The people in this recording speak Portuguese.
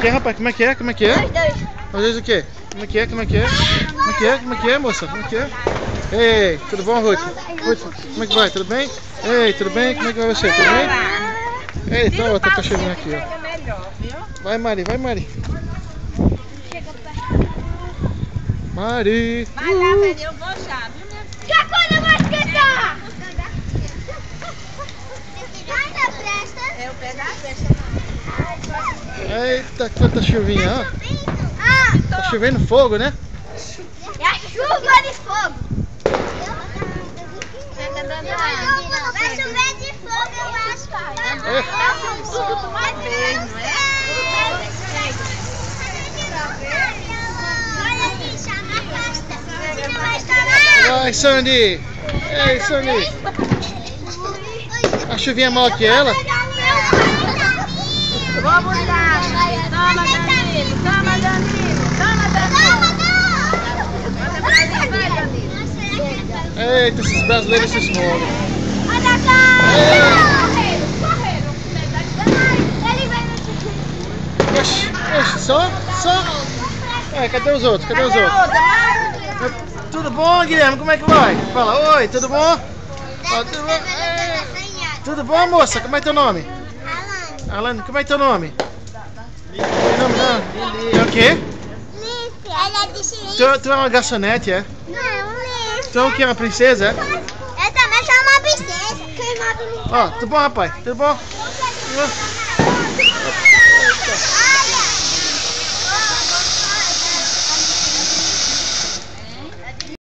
que é, rapaz? Como é que é? Como é que é? Os dois. Os dois o quê? Como é que é? Como é que é? Como é que é? Como é que é, moça? Como é que é? Ei, tudo bom, Ruth? Ruth, como é que vai? Tudo bem? Ei, tudo bem? Como é que vai você? Tudo bem? Eita, a outra cachorrinha aqui, ó. Vai, Mari, vai, Mari. Mari. Vai lá, velho, eu vou já, viu, minha filha? Que coisa mais esquecer? Ainda presta? É o pé da festa. Eita, quanta chuvinha, ó. Tá chovendo fogo, né? É a chuva de fogo. Vai chover de fogo, eu acho. Olha aqui, chama a festa. Não vai estourar. Vai, Sandy. Ei, Sandy. A chuvinha é maior que ela? Vamos lá. Toma, Danilo. Toma, Danilo. Toma, Danilo. Vai, Danilo. Eita, esses brasileiros se esmolam. Olha cá. Correram. Ele vai me Oxi, oxi, só? Cadê os outros? Cadê os outros? Tudo bom, Guilherme? Como é que vai? Fala, oi, tudo bom? Fala, tudo bom? Tudo bom, moça? Como é teu nome? Alane, como é teu nome? Tem nome não? É o quê? Ela disse Tu é uma garçonete, é? não, Liz. Tu é o quê? Uma princesa, é? Eu também sou uma princesa. Ó, tudo bom, rapaz? Tudo bom?